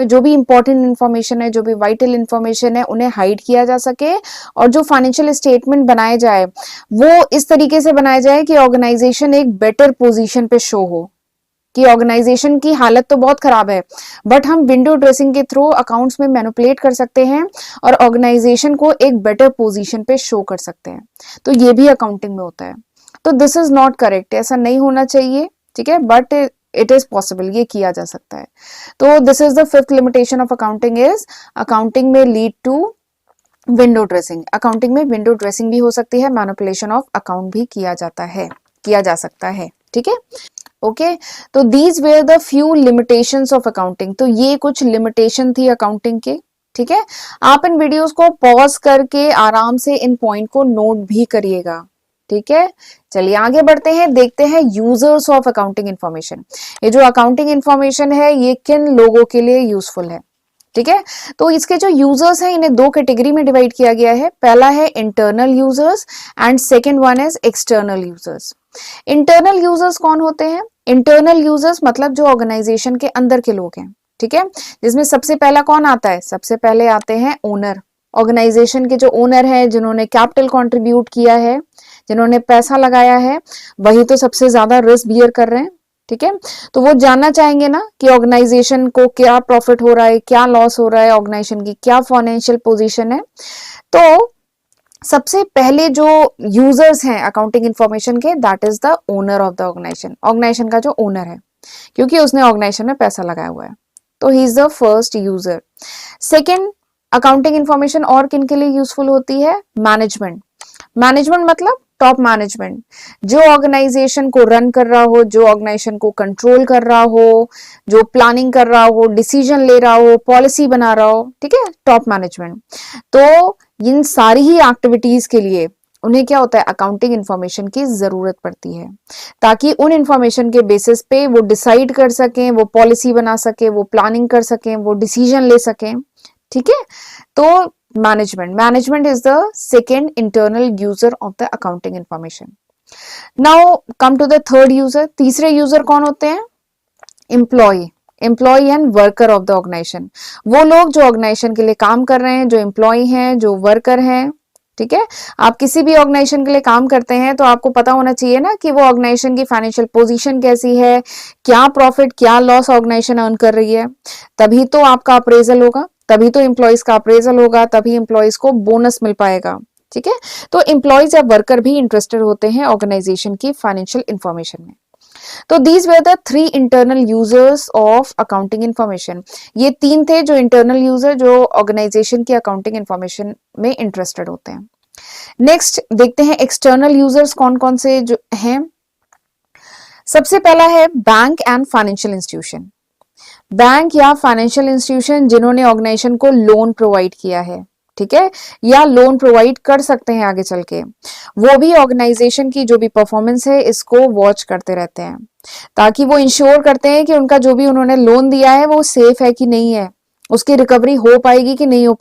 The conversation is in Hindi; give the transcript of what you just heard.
में जो भी इंपॉर्टेंट इन्फॉर्मेशन है, जो भी वाइटल इन्फॉर्मेशन है, उन्हें हाइड किया जा सके और जो फाइनेंशियल स्टेटमेंट बनाए जाए वो इस तरीके से बनाया जाए कि ऑर्गेनाइजेशन एक बेटर पोजीशन पे शो हो, कि ऑर्गेनाइजेशन की हालत तो बहुत खराब है बट हम विंडो ड्रेसिंग के थ्रू अकाउंट्स में मैनिपुलेट कर सकते हैं और ऑर्गेनाइजेशन को एक बेटर पोजीशन पे शो कर सकते हैं। तो ये भी अकाउंटिंग में होता है। तो दिस इज नॉट करेक्ट, ऐसा नहीं होना चाहिए, ठीक है, बट इट इज पॉसिबल, ये किया जा सकता है। तो this is the fifth limitation of accounting is accounting में lead to window dressing. Accounting में विंडो ड्रेसिंग भी हो सकती है, मैनिपुलेशन ऑफ अकाउंट भी किया जा सकता है, ठीक है। ओके, तो these where the few limitations of accounting. तो ये कुछ लिमिटेशन थी अकाउंटिंग के, ठीक है। आप इन वीडियोस को पॉज करके आराम से इन पॉइंट को नोट भी करिएगा, ठीक है। चलिए आगे बढ़ते हैं, देखते हैं यूजर्स ऑफ अकाउंटिंग इंफॉर्मेशन। ये जो अकाउंटिंग इंफॉर्मेशन है ये किन लोगों के लिए यूजफुल है, ठीक है। तो इसके जो यूजर्स हैं इन्हें दो कैटेगरी में डिवाइड किया गया है। पहला है internal users and second one is external users. Internal users कौन होते हैं? इंटरनल यूजर्स मतलब जो ऑर्गेनाइजेशन के अंदर के लोग हैं, ठीक है। जिसमें सबसे पहला कौन आता है? सबसे पहले आते हैं ओनर। ऑर्गेनाइजेशन के जो ओनर है, जिन्होंने कैपिटल कंट्रीब्यूट किया है, जिन्होंने पैसा लगाया है, वही तो सबसे ज्यादा रिस्क बियर कर रहे हैं, ठीक है। तो वो जानना चाहेंगे ना कि ऑर्गेनाइजेशन को क्या प्रॉफिट हो रहा है, क्या लॉस हो रहा है, ऑर्गेनाइजेशन की क्या फाइनेंशियल पोजीशन है। तो सबसे पहले जो यूजर्स हैं अकाउंटिंग इंफॉर्मेशन के, that is the owner of the organization. Organization का जो ओनर है, क्योंकि उसने ऑर्गेनाइजेशन में पैसा लगाया हुआ है, तो he is the first user. Second, accounting information और किन के लिए यूजफुल होती है? मैनेजमेंट। मैनेजमेंट मतलब टॉप मैनेजमेंट, जो ऑर्गेनाइजेशन को रन कर रहा हो, जो ऑर्गेनाइजेशन को कंट्रोल कर रहा हो, जो प्लानिंग कर रहा हो, डिसीजन ले रहा हो, पॉलिसी बना रहा हो, ठीक है, टॉप मैनेजमेंट। तो इन सारी ही एक्टिविटीज के लिए उन्हें क्या होता है? अकाउंटिंग इंफॉर्मेशन की जरूरत पड़ती है, ताकि उन इंफॉर्मेशन के बेसिस पे वो डिसाइड कर सकें, वो पॉलिसी बना सके, वो प्लानिंग कर सकें, वो डिसीजन ले सकें, ठीक है। तो management is the second internal user of the accounting information. Now come to the third user. तीसरे यूजर कौन होते हैं? Employ and worker of the organization. वो लोग जो ऑर्गेनाइजेशन के लिए काम कर रहे हैं, जो एम्प्लॉय हैं, जो वर्कर हैं, ठीक है। आप किसी भी ऑर्गेनाइजेशन के लिए काम करते हैं तो आपको पता होना चाहिए ना कि वो ऑर्गेनाइजेशन की फाइनेंशियल पोजीशन कैसी है, क्या प्रॉफिट क्या लॉस ऑर्गेनाइजेशन अर्न कर रही है। तभी तो आपका अप्रेजल होगा, तभी तो एम्प्लॉयज का अप्रेजल होगा, तभी एम्प्लॉयज को बोनस मिल पाएगा, ठीक है। तो एम्प्लॉयज या वर्कर भी इंटरेस्टेड होते हैं ऑर्गेनाइजेशन की फाइनेंशियल इंफॉर्मेशन में। तो these were the three internal users of accounting information. ये तीन थे जो इंटरनल यूजर जो ऑर्गेनाइजेशन की अकाउंटिंग इंफॉर्मेशन में इंटरेस्टेड होते हैं। नेक्स्ट देखते हैं एक्सटर्नल यूजर्स कौन कौन से जो हैं। सबसे पहला है bank and financial institution. Bank या फाइनेंशियल इंस्टीट्यूशन जिन्होंने ऑर्गेनाइजेशन को लोन प्रोवाइड किया है, ठीक है, या लोन प्रोवाइड कर सकते हैं आगे चल के, वो भी ऑर्गेनाइजेशन की जो भी परफॉर्मेंस है इसको वॉच करते रहते हैं, ताकि वो इंश्योर करते हैं कि उनका जो भी उन्होंने लोन दिया है वो सेफ है कि नहीं है, उसकी रिकवरी हो पाएगी कि नहीं हो